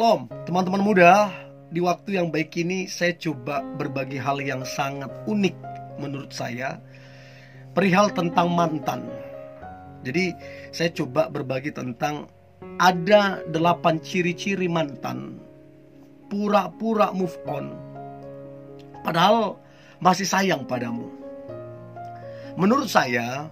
Shalom teman-teman muda. Di waktu yang baik ini saya coba berbagi hal yang sangat unik menurut saya, perihal tentang mantan. Jadi saya coba berbagi tentang ada 8 ciri-ciri mantan pura-pura move on padahal masih sayang padamu. Menurut saya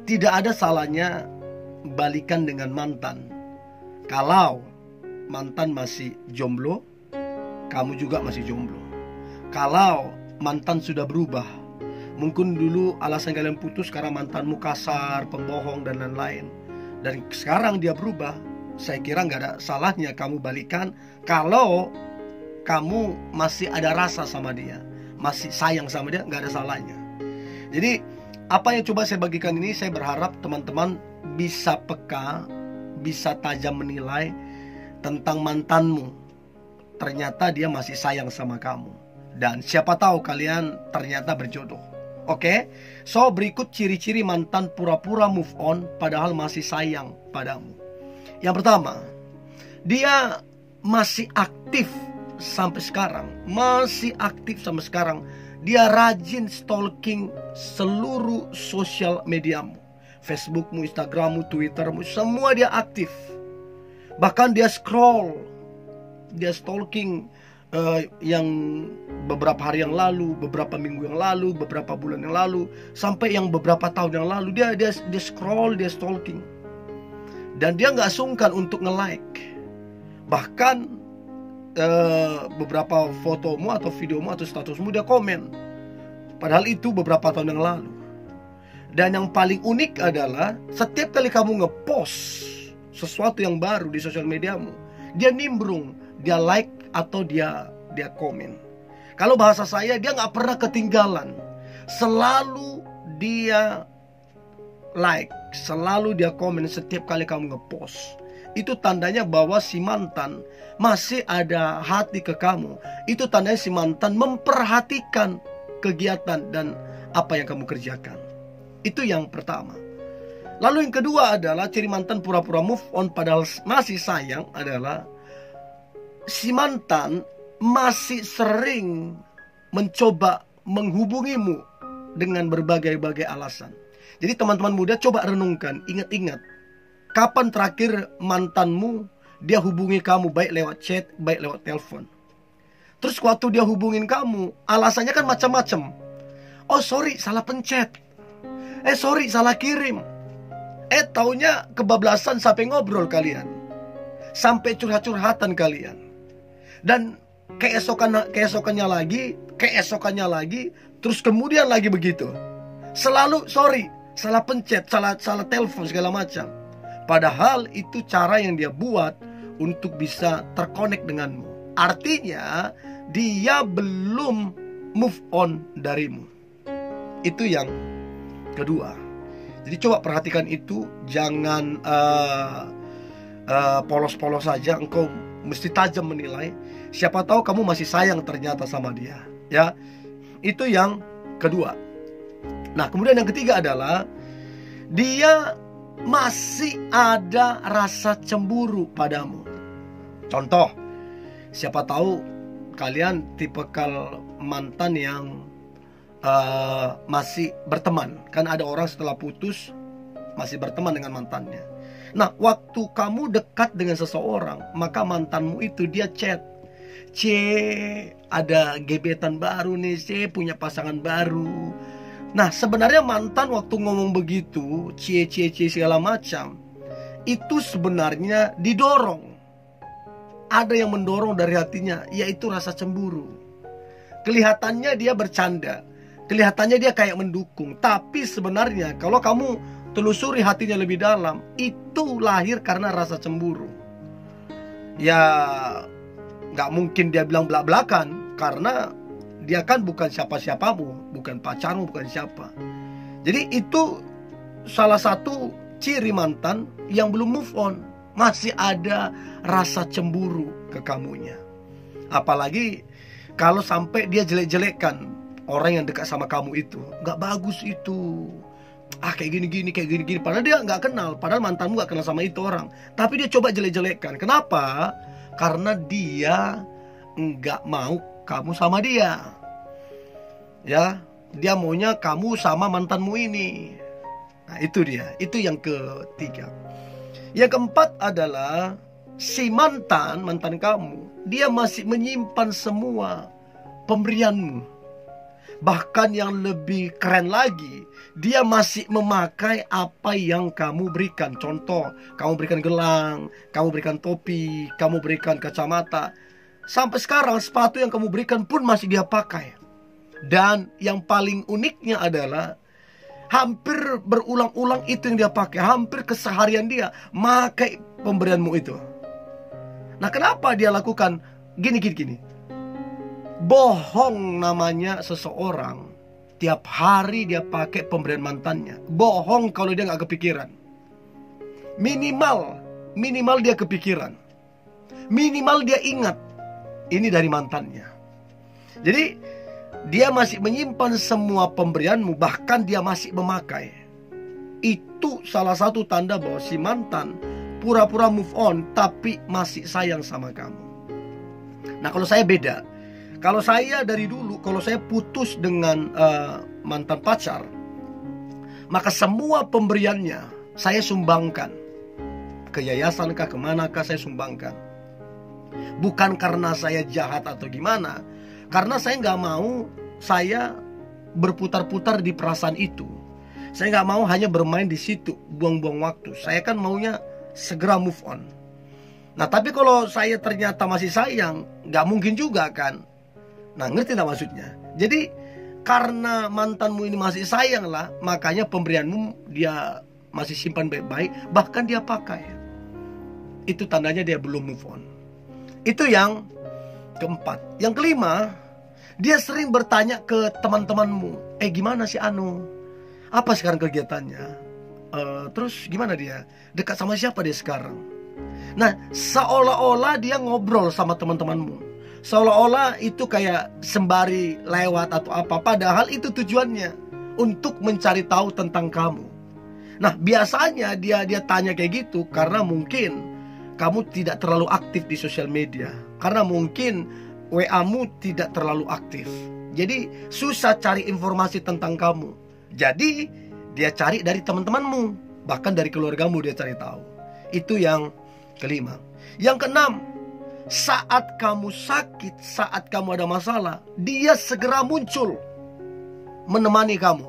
tidak ada salahnya balikan dengan mantan. Kalau mantan masih jomblo, kamu juga masih jomblo. Kalau mantan sudah berubah, mungkin dulu alasan kalian putus karena mantanmu kasar, pembohong dan lain-lain, dan sekarang dia berubah, saya kira nggak ada salahnya kamu balikan. Kalau kamu masih ada rasa sama dia, masih sayang sama dia, nggak ada salahnya. Jadi apa yang coba saya bagikan ini, saya berharap teman-teman bisa peka, bisa tajam menilai tentang mantanmu. Ternyata dia masih sayang sama kamu, dan siapa tahu kalian ternyata berjodoh. Oke? So berikut ciri-ciri mantan pura-pura move on padahal masih sayang padamu. Yang pertama, dia masih aktif sampai sekarang. Masih aktif sampai sekarang. Dia rajin stalking seluruh sosial mediamu, Facebookmu, Instagrammu, Twittermu, semua dia aktif. Bahkan dia scroll, dia stalking yang beberapa hari yang lalu, beberapa minggu yang lalu, beberapa bulan yang lalu, sampai yang beberapa tahun yang lalu. Dia scroll, dia stalking. Dan dia gak sungkan untuk nge-like. Bahkan beberapa fotomu atau videomu atau statusmu dia komen, padahal itu beberapa tahun yang lalu. Dan yang paling unik adalah setiap kali kamu nge-post sesuatu yang baru di sosial mediamu, dia nimbrung, dia like atau dia komen. Kalau bahasa saya, dia gak pernah ketinggalan. Selalu dia like, selalu dia komen setiap kali kamu nge-post. Itu tandanya bahwa si mantan masih ada hati ke kamu. Itu tandanya si mantan memperhatikan kegiatan dan apa yang kamu kerjakan. Itu yang pertama. Lalu yang kedua adalah ciri mantan pura-pura move on padahal masih sayang adalah si mantan masih sering mencoba menghubungimu dengan berbagai-bagai alasan. Jadi teman-teman muda, coba renungkan, ingat-ingat, kapan terakhir mantanmu dia hubungi kamu, baik lewat chat, baik lewat telepon. Terus waktu dia hubungin kamu, alasannya kan macam-macam. Oh sorry, salah pencet. Sorry, salah kirim. Taunya kebablasan sampai ngobrol kalian, sampai curhat-curhatan kalian. Dan keesokannya lagi, terus kemudian lagi begitu. Selalu sorry, salah pencet, salah telepon segala macam. Padahal itu cara yang dia buat untuk bisa terkonek denganmu. Artinya dia belum move on darimu. Itu yang kedua. Jadi coba perhatikan itu, jangan polos-polos saja. Engkau mesti tajam menilai. Siapa tahu kamu masih sayang ternyata sama dia. Ya, itu yang kedua. Nah, kemudian yang ketiga adalah dia masih ada rasa cemburu padamu. Contoh, siapa tahu kalian tipikal mantan yang masih berteman. Kan ada orang setelah putus masih berteman dengan mantannya. Nah, waktu kamu dekat dengan seseorang, maka mantanmu itu dia chat, ada gebetan baru nih, punya pasangan baru. Nah, sebenarnya mantan waktu ngomong begitu, segala macam, itu sebenarnya didorong. Ada yang mendorong dari hatinya, yaitu rasa cemburu. Kelihatannya dia bercanda, kelihatannya dia kayak mendukung, tapi sebenarnya kalau kamu telusuri hatinya lebih dalam, itu lahir karena rasa cemburu. Ya, gak mungkin dia bilang belak-belakan, karena dia kan bukan siapa-siapamu, bukan pacarmu, bukan siapa. Jadi itu salah satu ciri mantan yang belum move on. Masih ada rasa cemburu ke kamunya. Apalagi kalau sampai dia jelek-jelekkan orang yang dekat sama kamu itu. Gak bagus itu. Kayak gini-gini. Padahal dia gak kenal. Padahal mantanmu gak kenal sama itu orang. Tapi dia coba jelek-jelekkan. Kenapa? karena dia nggak mau kamu sama dia. Ya, dia maunya kamu sama mantanmu ini. Nah, itu dia. Itu yang ketiga. Yang keempat adalah si mantan kamu, dia masih menyimpan semua pemberianmu. Bahkan yang lebih keren lagi, dia masih memakai apa yang kamu berikan. Contoh, kamu berikan gelang, kamu berikan topi, kamu berikan kacamata. Sampai sekarang sepatu yang kamu berikan pun masih dia pakai. Dan yang paling uniknya adalah hampir berulang-ulang itu yang dia pakai. Hampir keseharian dia pakai pemberianmu itu. Nah, kenapa dia lakukan gini? Bohong namanya seseorang. Tiap hari dia pakai pemberian mantannya. Bohong kalau dia gak kepikiran. Minimal dia kepikiran. Minimal dia ingat ini dari mantannya. Jadi dia masih menyimpan semua pemberianmu, bahkan dia masih memakai. Itu salah satu tanda bahwa si mantan pura-pura move on, tapi masih sayang sama kamu. Nah, kalau saya beda. Kalau saya dari dulu, kalau saya putus dengan mantan pacar, maka semua pemberiannya saya sumbangkan. Ke yayasan kah, kemanakah saya sumbangkan. Bukan karena saya jahat atau gimana, karena saya nggak mau saya berputar-putar di perasaan itu. Saya nggak mau hanya bermain di situ, buang-buang waktu. Saya kan maunya segera move on. Nah, tapi kalau saya ternyata masih sayang, nggak mungkin juga kan. Nah, ngerti nggak maksudnya? Jadi karena mantanmu ini masih sayang lah, makanya pemberianmu dia masih simpan baik-baik, bahkan dia pakai. Itu tandanya dia belum move on. Itu yang keempat. Yang kelima, dia sering bertanya ke teman-temanmu, gimana si Anu? Apa sekarang kegiatannya? Terus gimana dia? Dekat sama siapa dia sekarang? Nah, seolah-olah dia ngobrol sama teman-temanmu. Seolah-olah itu kayak sembari lewat atau apa. Padahal itu tujuannya untuk mencari tahu tentang kamu. Nah, biasanya dia tanya kayak gitu karena mungkin kamu tidak terlalu aktif di sosial media. Karena mungkin WA-mu tidak terlalu aktif. Jadi susah cari informasi tentang kamu. Jadi dia cari dari teman-temanmu, bahkan dari keluargamu dia cari tahu. Itu yang kelima. Yang keenam, saat kamu sakit, saat kamu ada masalah, dia segera muncul menemani kamu.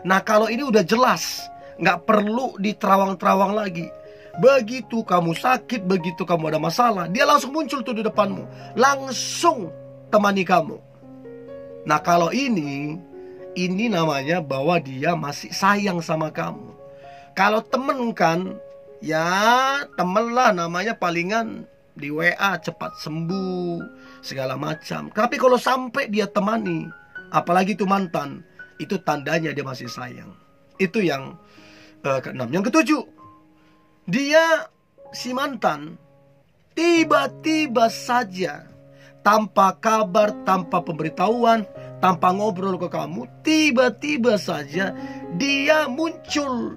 Nah, kalau ini udah jelas, nggak perlu diterawang-terawang lagi. Begitu kamu sakit, begitu kamu ada masalah, dia langsung muncul tuh di depanmu, langsung temani kamu. Nah, kalau ini namanya bahwa dia masih sayang sama kamu. Kalau temen kan, ya temen lah, namanya palingan di WA cepat sembuh segala macam. Tapi kalau sampai dia temani, apalagi itu mantan, itu tandanya dia masih sayang. Itu yang keenam. Yang ketujuh, dia si mantan tiba-tiba saja, tanpa kabar, tanpa pemberitahuan, tanpa ngobrol ke kamu, tiba-tiba saja dia muncul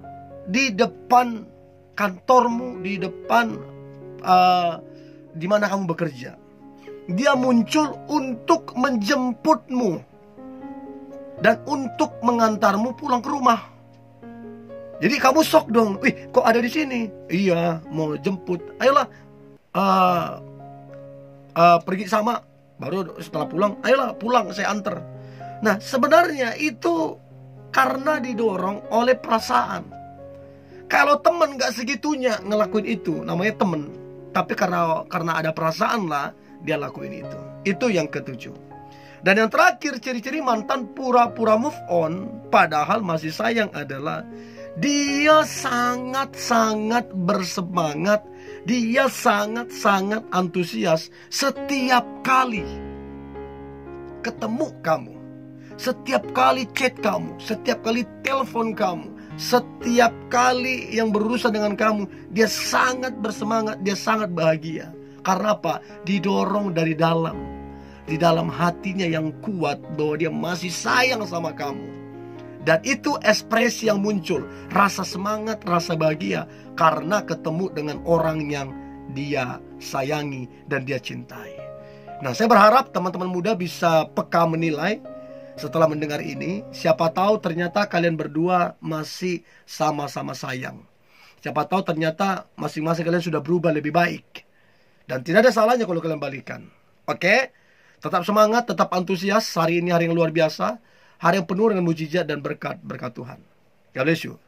di depan kantormu, di depan di mana kamu bekerja. Dia muncul untuk menjemputmu dan untuk mengantarmu pulang ke rumah. Jadi kamu shock dong. Kok ada di sini? Iya, mau jemput. Ayolah, pergi sama. Baru setelah pulang, ayolah pulang, saya antar. Nah, sebenarnya itu karena didorong oleh perasaan. Kalau temen gak segitunya ngelakuin itu, namanya temen. Tapi karena ada perasaan lah, dia lakuin itu. Itu yang ketujuh. Dan yang terakhir, ciri-ciri mantan pura-pura move on padahal masih sayang adalah dia sangat-sangat bersemangat, dia sangat-sangat antusias setiap kali ketemu kamu, setiap kali chat kamu, setiap kali telepon kamu, setiap kali yang berurusan dengan kamu. Dia sangat bersemangat, dia sangat bahagia. Karena apa? Didorong dari dalam, di dalam hatinya yang kuat bahwa dia masih sayang sama kamu. Dan itu ekspresi yang muncul, rasa semangat, rasa bahagia, karena ketemu dengan orang yang dia sayangi, dan dia cintai. Nah, saya berharap teman-teman muda bisa peka menilai setelah mendengar ini. Siapa tahu ternyata kalian berdua masih sama-sama sayang. Siapa tahu ternyata masing-masing kalian sudah berubah lebih baik. Dan tidak ada salahnya kalau kalian balikan. Oke? Tetap semangat, tetap antusias. Hari ini hari yang luar biasa. Hari yang penuh dengan mujizat dan berkat Tuhan. God bless you.